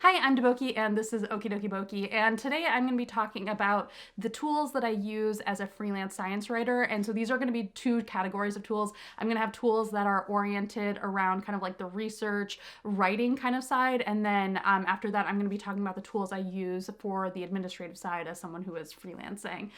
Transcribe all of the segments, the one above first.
Hi, I'm Deboki and this is Okie Dokie Boki, and today I'm going to be talking about the tools that I use as a freelance science writer. And so these are going to be two categories of tools. I'm going to have tools that are oriented around kind of like the research writing kind of side, and then after that I'm going to be talking about the tools I use for the administrative side as someone who is freelancing.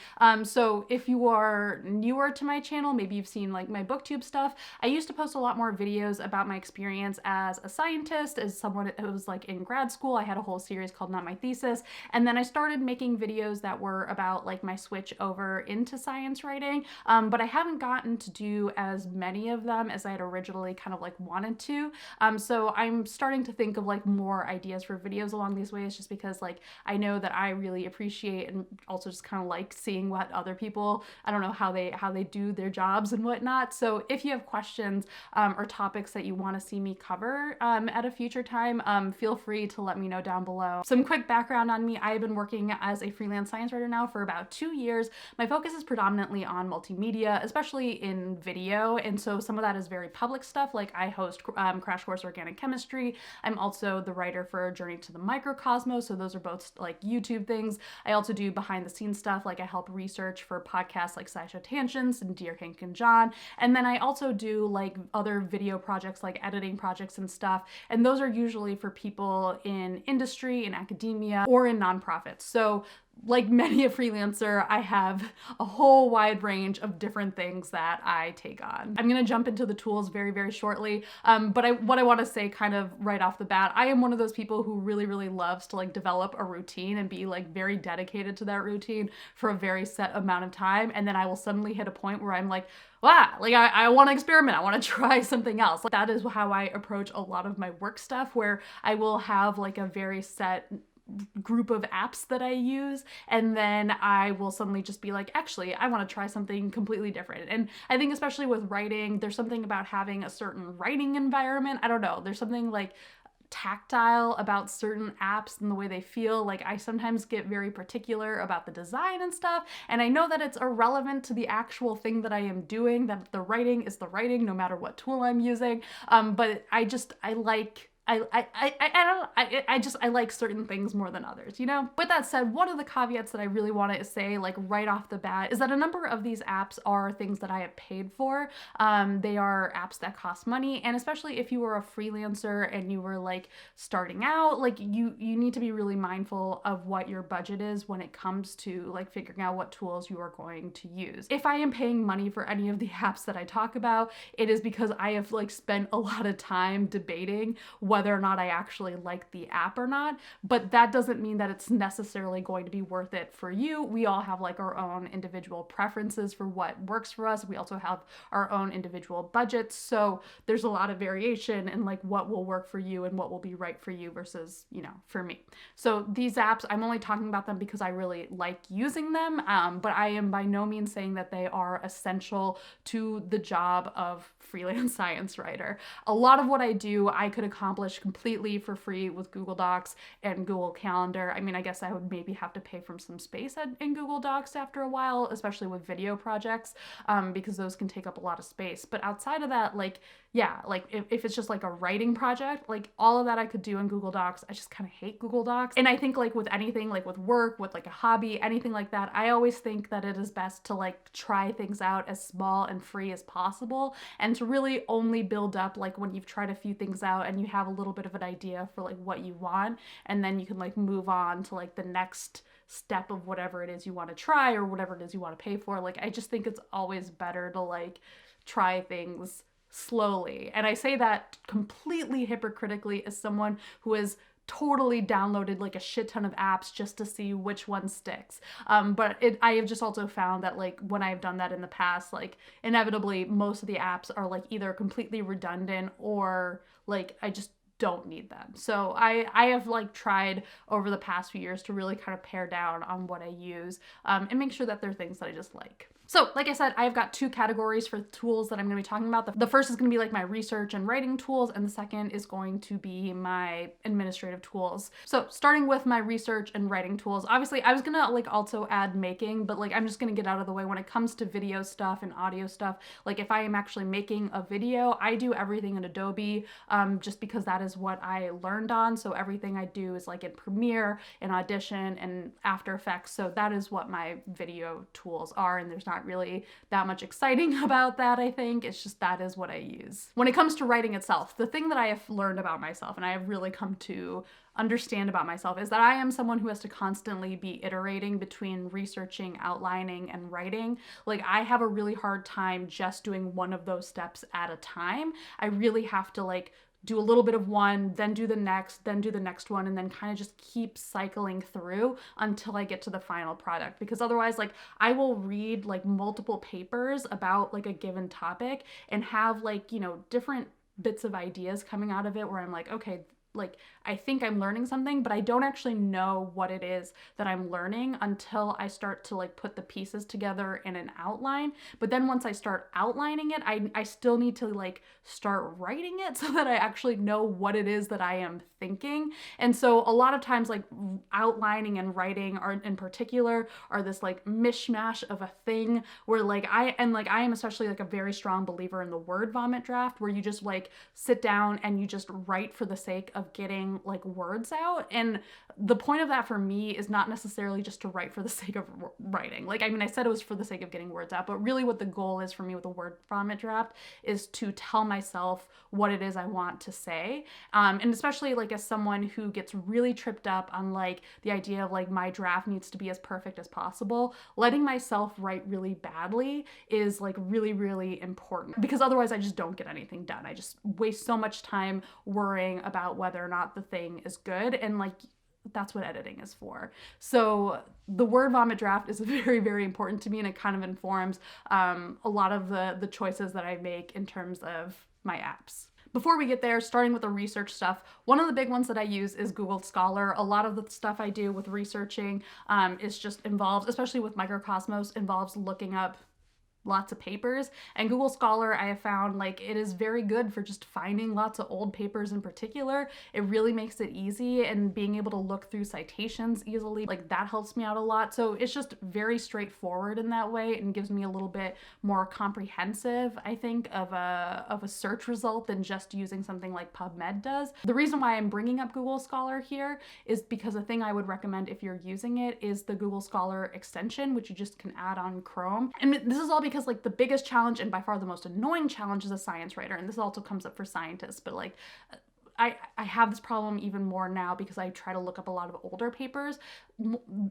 So if you are newer to my channel, maybe you've seen like my booktube stuff, I used to post a lot more videos about my experience as a scientist, as someone who was like in grad school. I had a whole series called Not My Thesis, and then I started making videos that were about like my switch over into science writing, but I haven't gotten to do as many of them as I had originally kind of like wanted to. So I'm starting to think of like more ideas for videos along these ways, just because like I know that I really appreciate and also just kind of like seeing what other people, I don't know, how they do their jobs and whatnot. So if you have questions or topics that you want to see me cover at a future time, feel free to let me know down below. Some quick background on me: I've been working as a freelance science writer now for about 2 years. My focus is predominantly on multimedia, especially in video, and so some of that is very public stuff, like I host Crash Course Organic Chemistry. I'm also the writer for Journey to the Microcosmos, so those are both like YouTube things. I also do behind the scenes stuff, like I help research for podcasts like SciShow Tangents and Dear Hank and John, and then I also do like other video projects like editing projects and stuff, and those are usually for people in industry, in academia, or in nonprofits. So like many a freelancer, I have a whole wide range of different things that I take on. I'm gonna jump into the tools very, very shortly, but what I want to say kind of right off the bat, I am one of those people who really, really loves to like develop a routine and be like very dedicated to that routine for a very set amount of time, and then I will suddenly hit a point where I'm like, wow, like I want to experiment, I want to try something else. Like, that is how I approach a lot of my work stuff, where I will have like a very set group of apps that I use, and then I will suddenly just be like, actually, I want to try something completely different. And I think especially with writing, there's something about having a certain writing environment. I don't know, there's something like tactile about certain apps and the way they feel. Like, I sometimes get very particular about the design and stuff, and I know that it's irrelevant to the actual thing that I am doing, that the writing is the writing no matter what tool I'm using, but I like certain things more than others, you know? With that said, one of the caveats that I really want to say, like right off the bat, is that a number of these apps are things that I have paid for. They are apps that cost money, and especially if you were a freelancer and you were like starting out, like you need to be really mindful of what your budget is when it comes to like figuring out what tools you are going to use. If I am paying money for any of the apps that I talk about, it is because I have like spent a lot of time debating whether or not I actually like the app or not, but that doesn't mean that it's necessarily going to be worth it for you. We all have like our own individual preferences for what works for us. We also have our own individual budgets, so there's a lot of variation in like what will work for you and what will be right for you versus, you know, for me. So these apps, I'm only talking about them because I really like using them, but I am by no means saying that they are essential to the job of freelance science writer. A lot of what I do, I could accomplish completely for free with Google Docs and Google Calendar. I mean, I guess I would maybe have to pay for some space in Google Docs after a while, especially with video projects, because those can take up a lot of space. But outside of that, like, yeah, like if it's just like a writing project, like all of that I could do in Google Docs. I just kind of hate Google Docs. And I think like with anything, like with work, with like a hobby, anything like that, I always think that it is best to like try things out as small and free as possible, and to really only build up like when you've tried a few things out and you have a little bit of an idea for like what you want, and then you can like move on to like the next step of whatever it is you want to try or whatever it is you want to pay for. Like, I just think it's always better to like try things slowly. And I say that completely hypocritically as someone who has totally downloaded like a shit ton of apps just to see which one sticks. But I have just also found that like when I've done that in the past, like inevitably most of the apps are like either completely redundant or like I just don't need them. So I have like tried over the past few years to really kind of pare down on what I use, and make sure that they're things that I just like. So, like I said, I've got two categories for tools that I'm going to be talking about. The first is going to be like my research and writing tools, and the second is going to be my administrative tools. So, starting with my research and writing tools, obviously I was going to like also add making, but like I'm just going to get out of the way when it comes to video stuff and audio stuff. Like if I am actually making a video, I do everything in Adobe, just because that is what I learned on. So everything I do is like in Premiere and Audition and After Effects. So that is what my video tools are, and there's not really that much exciting about that, I think. It's just that is what I use. When it comes to writing itself, the thing that I have learned about myself and I have really come to understand about myself is that I am someone who has to constantly be iterating between researching, outlining, and writing. Like I have a really hard time just doing one of those steps at a time. I really have to like do a little bit of one, then do the next, then do the next one, and then kind of just keep cycling through until I get to the final product. Because otherwise, like I will read like multiple papers about like a given topic and have like, you know, different bits of ideas coming out of it where I'm like, okay, like I think I'm learning something, but I don't actually know what it is that I'm learning until I start to like put the pieces together in an outline. But then once I start outlining it, I still need to like start writing it so that I actually know what it is that I am thinking. And so a lot of times like outlining and writing are in particular are this like mishmash of a thing where like I am especially like a very strong believer in the word vomit draft, where you just like sit down and you just write for the sake of getting like words out. And the point of that for me is not necessarily just to write for the sake of writing. Like, I mean, I said it was for the sake of getting words out, but really what the goal is for me with a word vomit draft is to tell myself what it is I want to say. And especially like as someone who gets really tripped up on like the idea of like my draft needs to be as perfect as possible, letting myself write really badly is like really, really important, because otherwise I just don't get anything done. I just waste so much time worrying about whether or not the thing is good, and like that's what editing is for. So the word vomit draft is very, very important to me, and it kind of informs a lot of the choices that I make in terms of my apps. Before we get there, starting with the research stuff, one of the big ones that I use is Google Scholar. A lot of the stuff I do with researching is just involves, especially with Microcosmos, involves looking up lots of papers, and Google Scholar I have found like it is very good for just finding lots of old papers in particular. It really makes it easy, and being able to look through citations easily, like that helps me out a lot. So it's just very straightforward in that way and gives me a little bit more comprehensive, I think, of a search result than just using something like PubMed does. The reason why I'm bringing up Google Scholar here is because a thing I would recommend if you're using it is the Google Scholar extension, which you just can add on Chrome. And this is all because like the biggest challenge and by far the most annoying challenge as a science writer, and this also comes up for scientists, but like I have this problem even more now because I try to look up a lot of older papers.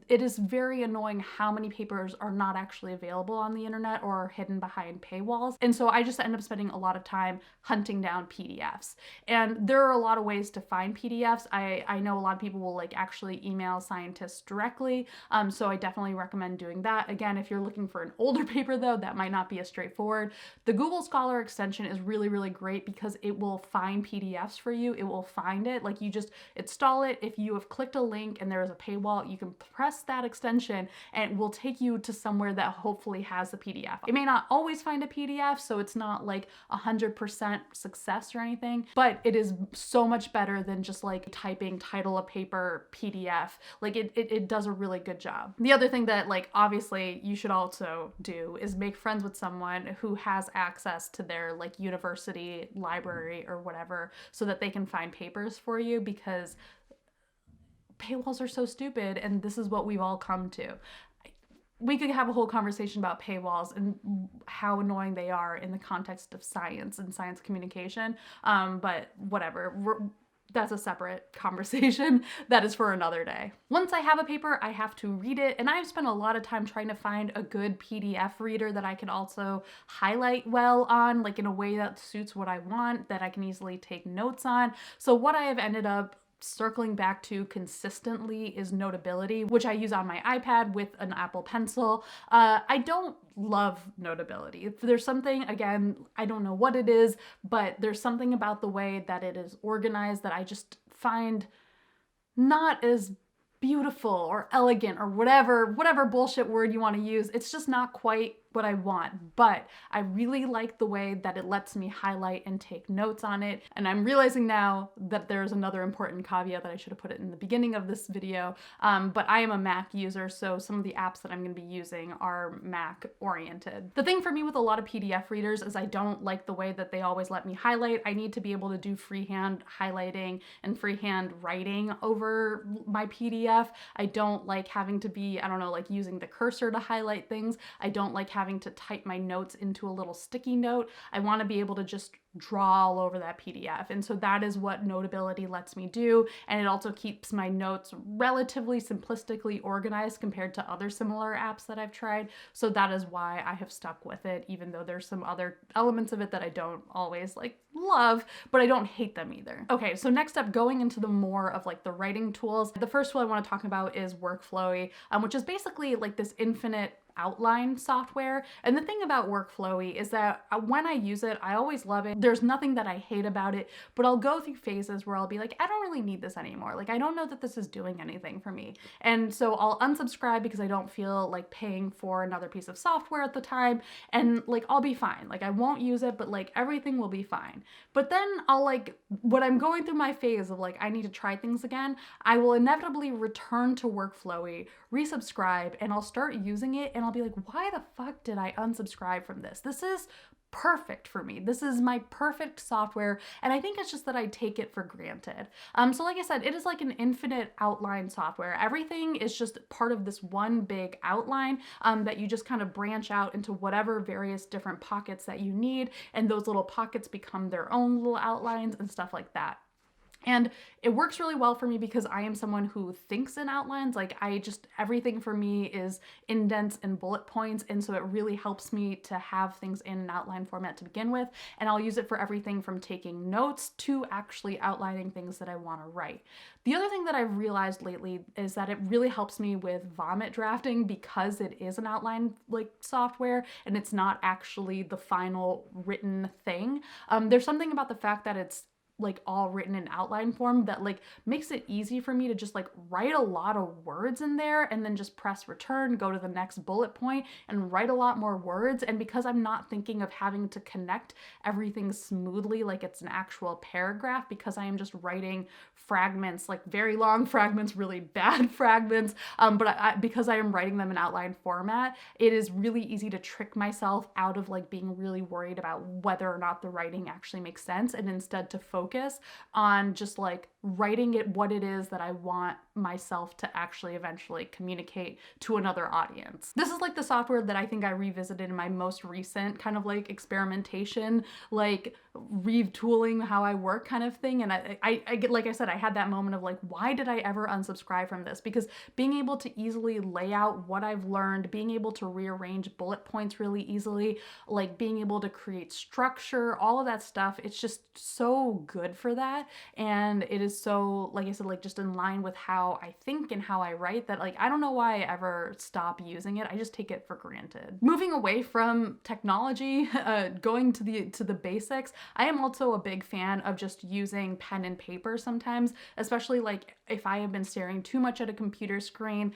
It is very annoying how many papers are not actually available on the internet or are hidden behind paywalls. And so I just end up spending a lot of time hunting down PDFs. And there are a lot of ways to find PDFs. I know a lot of people will like actually email scientists directly. So I definitely recommend doing that. Again, if you're looking for an older paper though, that might not be as straightforward. The Google Scholar extension is really, really great because it will find PDFs for you. It will find it. Like you just install it. If you have clicked a link and there is a paywall, you can press that extension and it will take you to somewhere that hopefully has the PDF. It may not always find a PDF, so it's not like 100% success or anything, but it is so much better than just like typing title of paper PDF. Like it does a really good job. The other thing that like obviously you should also do is make friends with someone who has access to their like university library or whatever, so that they can find papers for you, because paywalls are so stupid, and this is what we've all come to. We could have a whole conversation about paywalls and how annoying they are in the context of science and science communication, but whatever. That's a separate conversation. That is for another day. Once I have a paper, I have to read it, and I've spent a lot of time trying to find a good PDF reader that I can also highlight well on, like in a way that suits what I want, that I can easily take notes on. So what I have ended up circling back to consistently is Notability, which I use on my iPad with an Apple Pencil. I don't love Notability. There's something, again, I don't know what it is, but there's something about the way that it is organized that I just find not as beautiful or elegant or whatever bullshit word you want to use. It's just not quite what I want, but I really like the way that it lets me highlight and take notes on it. And I'm realizing now that there's another important caveat that I should have put it in the beginning of this video, but I am a Mac user, so some of the apps that I'm going to be using are Mac oriented. The thing for me with a lot of PDF readers is I don't like the way that they always let me highlight. I need to be able to do freehand highlighting and freehand writing over my PDF. I don't like having to be, I don't know, like using the cursor to highlight things. I don't like having to type my notes into a little sticky note. I want to be able to just draw all over that PDF. And so that is what Notability lets me do. And it also keeps my notes relatively simplistically organized compared to other similar apps that I've tried. So that is why I have stuck with it, even though there's some other elements of it that I don't always like love, but I don't hate them either. Okay, so next up, going into the more of like the writing tools, the first tool I want to talk about is workflowy, which is basically like this infinite outline software. And the thing about workflowy is that when I use it, I always love it. There's nothing that I hate about it, but I'll go through phases where I'll be like, I don't really need this anymore. Like, I don't know that this is doing anything for me. And so I'll unsubscribe because I don't feel like paying for another piece of software at the time. And like, I'll be fine. Like, I won't use it, but like everything will be fine. But then I'll like, when I'm going through my phase of like, I need to try things again, I will inevitably return to workflowy, resubscribe, and I'll start using it and I'll be like, why the fuck did I unsubscribe from this? This is perfect for me. This is my perfect software. And I think it's just that I take it for granted. So like I said, it is like an infinite outline software. Everything is just part of this one big outline that you just kind of branch out into whatever various different pockets that you need. And those little pockets become their own little outlines and stuff like that. And it works really well for me because I am someone who thinks in outlines. Like everything for me is indents and bullet points. And so it really helps me to have things in an outline format to begin with. And I'll use it for everything from taking notes to actually outlining things that I want to write. The other thing that I've realized lately is that it really helps me with vomit drafting because it is an outline like software and it's not actually the final written thing. There's something about the fact that it's like all written in outline form that like makes it easy for me to just like write a lot of words in there and then just press return, go to the next bullet point and write a lot more words. And because I'm not thinking of having to connect everything smoothly like it's an actual paragraph, because I am just writing fragments, like very long fragments, really bad fragments, because I am writing them in outline format, it is really easy to trick myself out of like being really worried about whether or not the writing actually makes sense, and instead to focus on just like writing it what it is that I want myself to actually eventually communicate to another audience. This is like the software that I think I revisited in my most recent kind of like experimentation, like retooling how I work kind of thing. And I get, like I said, I had that moment of like, why did I ever unsubscribe from this? Because being able to easily lay out what I've learned, being able to rearrange bullet points really easily, like being able to create structure, all of that stuff, it's just so good for that. And it is so, like I said, like just in line with how I think and how I write that like, I don't know why I ever stop using it. I just take it for granted. Moving away from technology, going to the basics, I am also a big fan of just using pen and paper sometimes, especially like if I have been staring too much at a computer screen.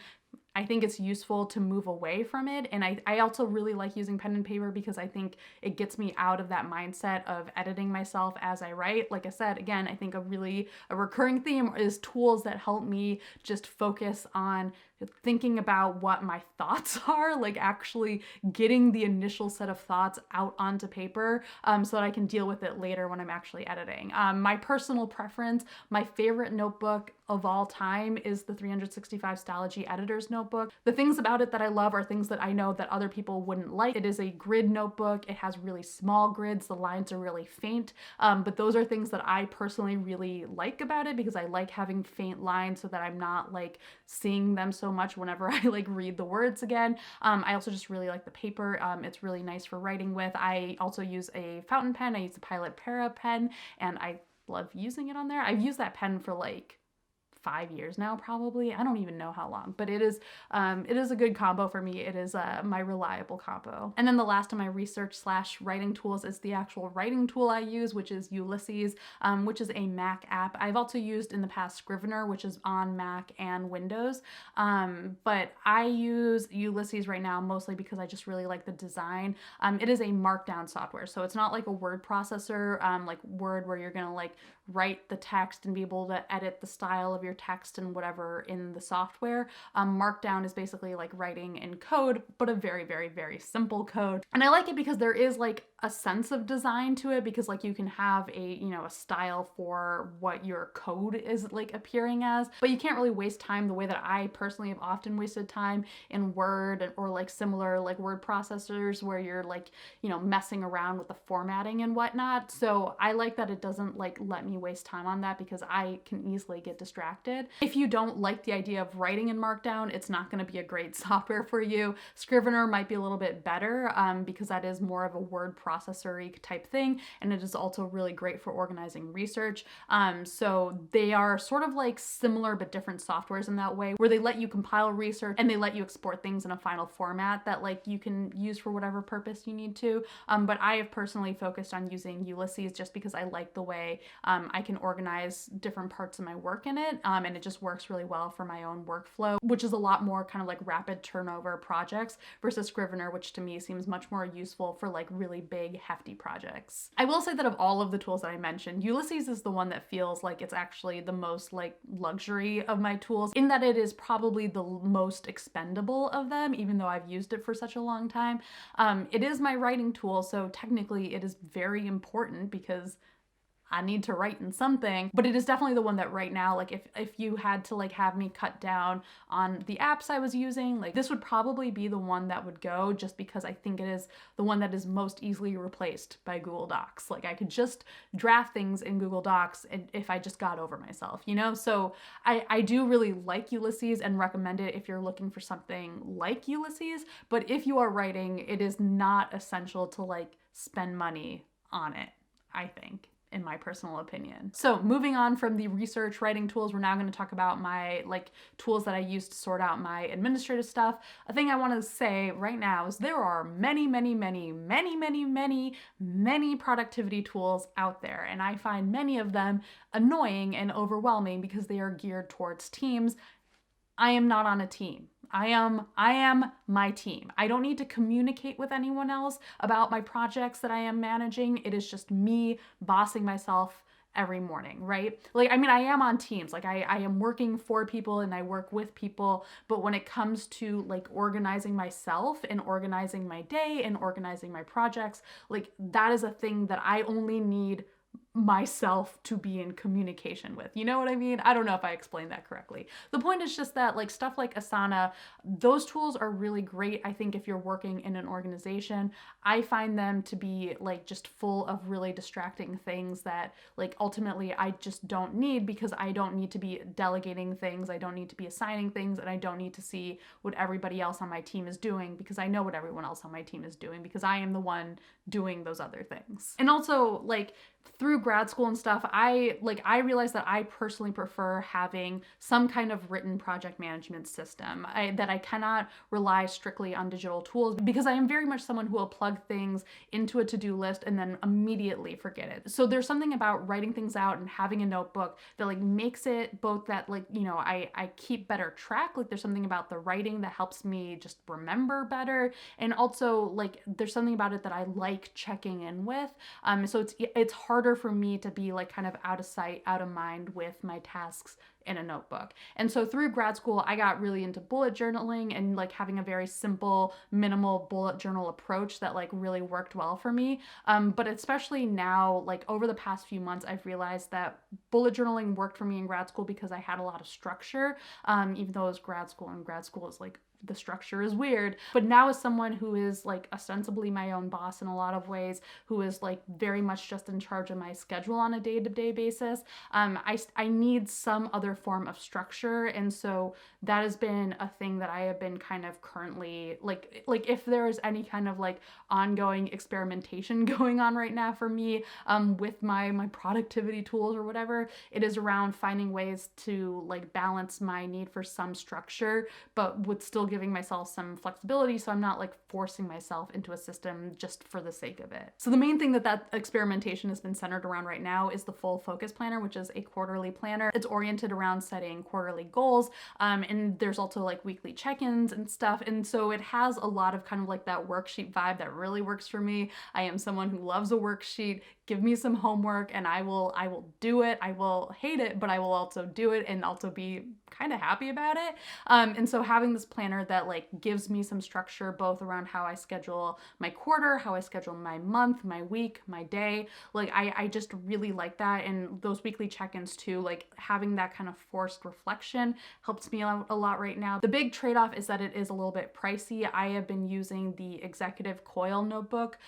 I think it's useful to move away from it. And I also really like using pen and paper because I think it gets me out of that mindset of editing myself as I write. Like I said, again, I think a recurring theme is tools that help me just focus on thinking about what my thoughts are, like actually getting the initial set of thoughts out onto paper so that I can deal with it later when I'm actually editing. My personal preference, my favorite notebook of all time is the 365 Stylogy Editor's Notebook. The things about it that I love are things that I know that other people wouldn't like. It is a grid notebook. It has really small grids. The lines are really faint, but those are things that I personally really like about it because I like having faint lines so that I'm not like seeing them so much whenever I like read the words again. I also just really like the paper. It's really nice for writing with. I also use a fountain pen. I use a Pilot Para pen and I love using it on there. I've used that pen for like 5 years now, probably. I don't even know how long, but it is a good combo for me. It is my reliable combo. And then the last of my research slash writing tools is the actual writing tool I use, which is Ulysses, which is a Mac app. I've also used in the past Scrivener, which is on Mac and Windows, but I use Ulysses right now mostly because I just really like the design. It is a markdown software, so it's not like a word processor like Word, where you're gonna like write the text and be able to edit the style of your text and whatever in the software. Markdown is basically like writing in code, but a very, very, very simple code. And I like it because there is like a sense of design to it, because like you can have a, a style for what your code is like appearing as, but you can't really waste time the way that I personally have often wasted time in Word or like similar like word processors where you're like, messing around with the formatting and whatnot. So I like that it doesn't like let me waste time on that, because I can easily get distracted. If you don't like the idea of writing in Markdown, it's not going to be a great software for you. Scrivener might be a little bit better because that is more of a word processor-y type thing, and it is also really great for organizing research. So they are sort of like similar but different softwares in that way, where they let you compile research and they let you export things in a final format that like you can use for whatever purpose you need to. But I have personally focused on using Ulysses just because I like the way I can organize different parts of my work in it, and it just works really well for my own workflow, which is a lot more kind of like rapid turnover projects versus Scrivener, which to me seems much more useful for like really big, hefty projects. I will say that of all of the tools that I mentioned, Ulysses is the one that feels like it's actually the most like luxury of my tools, in that it is probably the most expendable of them, even though I've used it for such a long time. It is my writing tool, so technically it is very important because I need to write in something, but it is definitely the one that right now, like if you had to like have me cut down on the apps I was using, like this would probably be the one that would go, just because I think it is the one that is most easily replaced by Google Docs. Like I could just draft things in Google Docs if I just got over myself, So I do really like Ulysses and recommend it if you're looking for something like Ulysses, but if you are writing, it is not essential to like spend money on it, I think, in my personal opinion. So moving on from the research writing tools, we're now going to talk about my like tools that I use to sort out my administrative stuff. A thing I want to say right now is there are many, many, many, many, many, many, many productivity tools out there, and I find many of them annoying and overwhelming because they are geared towards teams. I am not on a team. I am my team. I don't need to communicate with anyone else about my projects that I am managing. It is just me bossing myself every morning, right? Like, I mean, I am on teams. Like I am working for people and I work with people, but when it comes to like organizing myself and organizing my day and organizing my projects, like that is a thing that I only need myself to be in communication with. You know what I mean? I don't know if I explained that correctly. The point is just that like stuff like Asana, those tools are really great. I think if you're working in an organization, I find them to be like just full of really distracting things that like ultimately I just don't need, because I don't need to be delegating things. I don't need to be assigning things, and I don't need to see what everybody else on my team is doing, because I know what everyone else on my team is doing, because I am the one doing those other things. And also like through grad school and stuff, I realized that I personally prefer having some kind of written project management system, that I cannot rely strictly on digital tools, because I am very much someone who will plug things into a to-do list and then immediately forget it. So there's something about writing things out and having a notebook that like makes it both that like, I keep better track. Like there's something about the writing that helps me just remember better. And also like there's something about it that I like checking in with. So it's harder for me to be like kind of out of sight, out of mind with my tasks in a notebook. And so through grad school, I got really into bullet journaling and like having a very simple, minimal bullet journal approach that like really worked well for me. But especially now, like over the past few months, I've realized that bullet journaling worked for me in grad school because I had a lot of structure, even though it was grad school, and grad school is like the structure is weird. But now as someone who is like ostensibly my own boss in a lot of ways, who is like very much just in charge of my schedule on a day-to-day basis, I need some other form of structure. And so that has been a thing that I have been kind of currently like if there is any kind of like ongoing experimentation going on right now for me with my productivity tools or whatever, it is around finding ways to like balance my need for some structure, but with still giving myself some flexibility, so I'm not like forcing myself into a system just for the sake of it. So the main thing that experimentation has been centered around right now is the Full Focus Planner, which is a quarterly planner. It's oriented around setting quarterly goals, and there's also like weekly check-ins and stuff. And so it has a lot of kind of like that worksheet vibe that really works for me. I am someone who loves a worksheet. Give me some homework and I will do it. I will hate it, but I will also do it and also be kind of happy about it. And so having this planner that like gives me some structure both around how I schedule my quarter, how I schedule my month, my week, my day, like I just really like that. And those weekly check-ins too, like having that kind of forced reflection helps me out a lot right now. The big trade-off is that it is a little bit pricey. I have been using the Executive Coil notebook,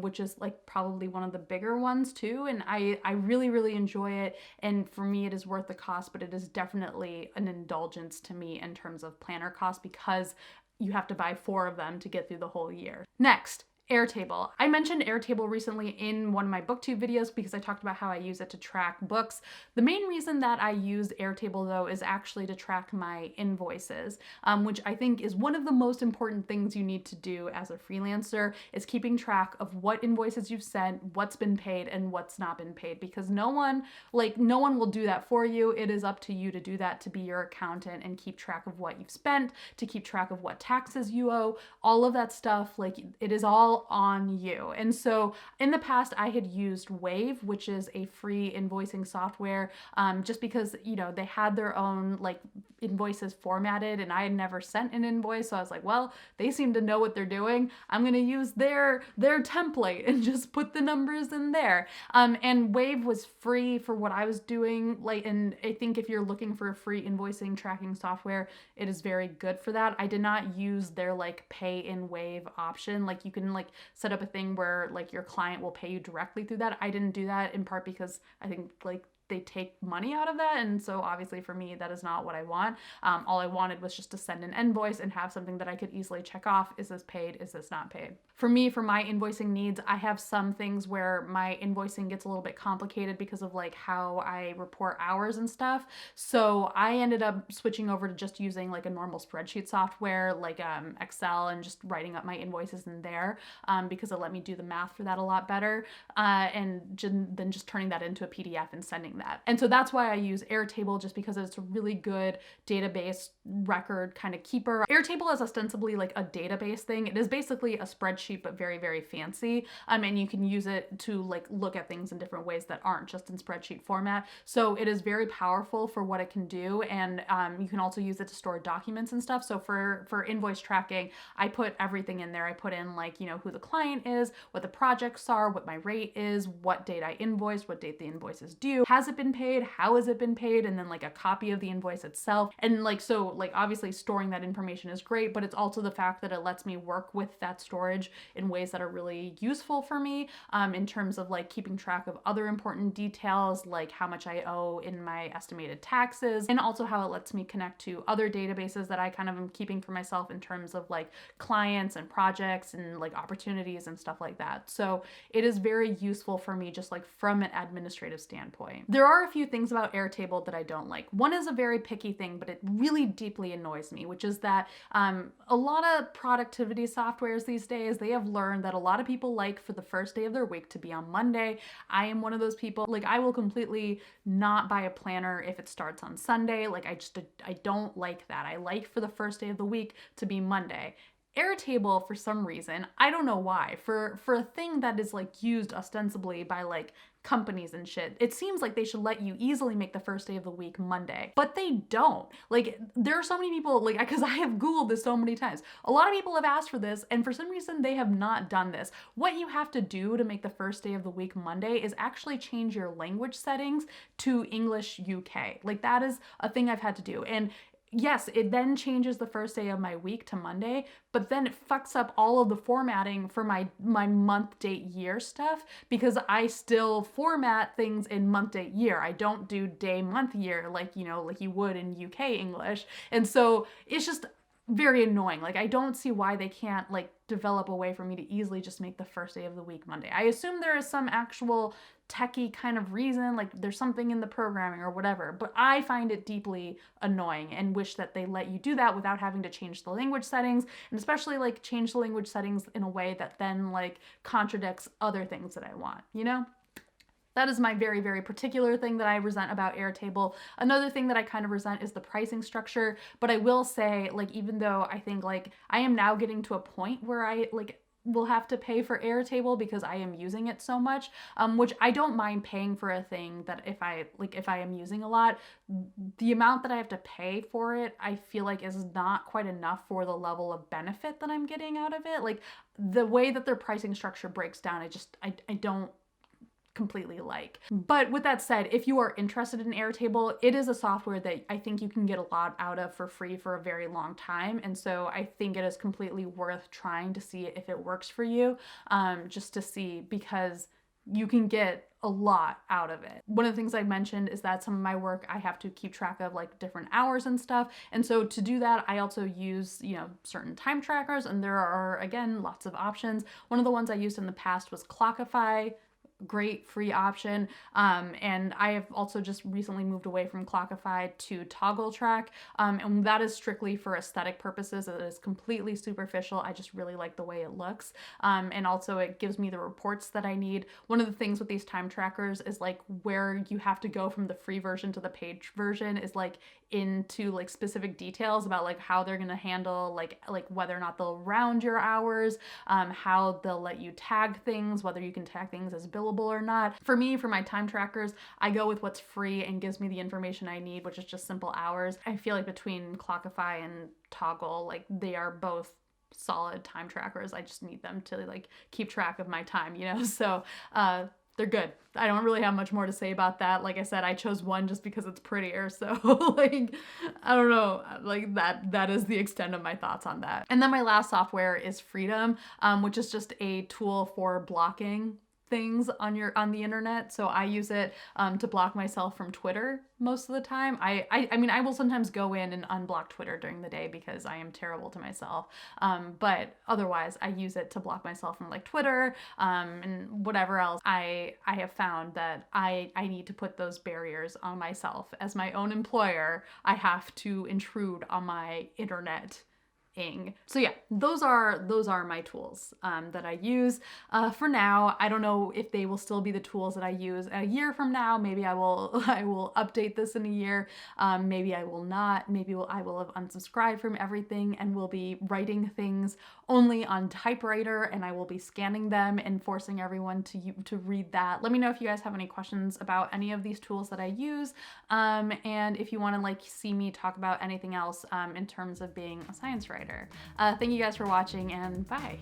which is like probably one of the bigger ones too, and I really enjoy it, and for me it is worth the cost, but it is definitely an indulgence to me in terms of planner cost because you have to buy 4 of them to get through the whole year. Next, Airtable. I mentioned Airtable recently in one of my booktube videos because I talked about how I use it to track books. The main reason that I use Airtable though is actually to track my invoices, which I think is one of the most important things you need to do as a freelancer, is keeping track of what invoices you've sent, what's been paid, and what's not been paid, because no one will do that for you. It is up to you to do that, to be your accountant and keep track of what you've spent, to keep track of what taxes you owe, all of that stuff. Like, it is all on you. And so in the past I had used Wave, which is a free invoicing software, just because, you know, they had their own like invoices formatted and I had never sent an invoice. So I was like, well, they seem to know what they're doing. I'm going to use their template and just put the numbers in there. And Wave was free for what I was doing. Like, and I think if you're looking for a free invoicing tracking software, it is very good for that. I did not use their like pay in Wave option. Like, you can like set up a thing where like your client will pay you directly through that. I didn't do that in part because I think like they take money out of that, and so obviously for me that is not what I want. All I wanted was just to send an invoice and have something that I could easily check off. Is this paid? Is this not paid? For me, for my invoicing needs, I have some things where my invoicing gets a little bit complicated because of like how I report hours and stuff. So I ended up switching over to just using like a normal spreadsheet software like Excel, and just writing up my invoices in there because it let me do the math for that a lot better, and then just turning that into a PDF and sending that. And so that's why I use Airtable, just because it's a really good database record kind of keeper. Airtable is ostensibly like a database thing. It is basically a spreadsheet, but very fancy. And you can use it to like look at things in different ways that aren't just in spreadsheet format. So it is very powerful for what it can do. And you can also use it to store documents and stuff. So for invoice tracking, I put everything in there. I put in like, you know, who the client is, what the projects are, what my rate is, what date I invoiced, what date the invoice is due, has it been paid, how has it been paid, and then like a copy of the invoice itself. And like, so like obviously storing that information is great, but it's also the fact that it lets me work with that storage in ways that are really useful for me, in terms of like keeping track of other important details, like how much I owe in my estimated taxes, and also how it lets me connect to other databases that I kind of am keeping for myself in terms of like clients and projects and like opportunities and stuff like that. So it is very useful for me just like from an administrative standpoint. There are a few things about Airtable that I don't like. One is a very picky thing, but it really deeply annoys me, which is that a lot of productivity softwares these days, they have learned that a lot of people like for the first day of their week to be on Monday. I am one of those people. Like, I will completely not buy a planner if it starts on Sunday. Like, I don't like that. I like for the first day of the week to be Monday. Airtable, for some reason, I don't know why, for a thing that is like used ostensibly by like companies and shit, it seems like they should let you easily make the first day of the week Monday, but they don't. Like, there are so many people, like, because I have Googled this so many times, a lot of people have asked for this, and for some reason they have not done this. What you have to do to make the first day of the week Monday is actually change your language settings to English UK. Like, that is a thing I've had to do. And yes, it then changes the first day of my week to Monday, but then it fucks up all of the formatting for my month, date, year stuff, because I still format things in month, date, year. I don't do day, month, year like, you know, like you would in UK English. And so it's just very annoying. Like, I don't see why they can't like develop a way for me to easily just make the first day of the week Monday. I assume there is some actual techie kind of reason, like there's something in the programming or whatever, but I find it deeply annoying and wish that they let you do that without having to change the language settings, and especially like change the language settings in a way that then like contradicts other things that I want, you know? That is my very, very particular thing that I resent about Airtable. Another thing that I kind of resent is the pricing structure, but I will say, like, even though I think like I am now getting to a point where I like will have to pay for Airtable because I am using it so much, which I don't mind paying for a thing that if I am using a lot, the amount that I have to pay for it, I feel like is not quite enough for the level of benefit that I'm getting out of it. Like the way that their pricing structure breaks down, I don't completely like. But with that said, if you are interested in Airtable, it is a software that I think you can get a lot out of for free for a very long time. And so I think it is completely worth trying to see if it works for you, just to see, because you can get a lot out of it. One of the things I mentioned is that some of my work, I have to keep track of like different hours and stuff. And so to do that, I also use, you know, certain time trackers, and there are, again, lots of options. One of the ones I used in the past was Clockify. Great free option. And I have also just recently moved away from Clockify to Toggle Track. And that is strictly for aesthetic purposes. It is completely superficial. I just really like the way it looks. And also it gives me the reports that I need. One of the things with these time trackers is like where you have to go from the free version to the paid version is like into like specific details about like how they're going to handle like whether or not they'll round your hours, how they'll let you tag things, whether you can tag things as billable or not. For me, for my time trackers, I go with what's free and gives me the information I need, which is just simple hours. I feel like between Clockify and Toggle, like they are both solid time trackers. I just need them to like keep track of my time, you know? So, they're good. I don't really have much more to say about that. Like I said, I chose one just because it's prettier. So like, I don't know, like that is the extent of my thoughts on that. And then my last software is Freedom, which is just a tool for blocking things on the internet. So I use it to block myself from Twitter most of the time. I mean, I will sometimes go in and unblock Twitter during the day because I am terrible to myself. But otherwise, I use it to block myself from like Twitter and whatever else. I have found that I need to put those barriers on myself. As my own employer, I have to intrude on my internet. So yeah, those are my tools that I use for now. I don't know if they will still be the tools that I use a year from now. Maybe I will update this in a year. Maybe I will not. Maybe I will have unsubscribed from everything and will be writing things only on typewriter, and I will be scanning them and forcing everyone to read that. Let me know if you guys have any questions about any of these tools that I use, and if you want to like see me talk about anything else in terms of being a science writer. Thank you guys for watching, and bye.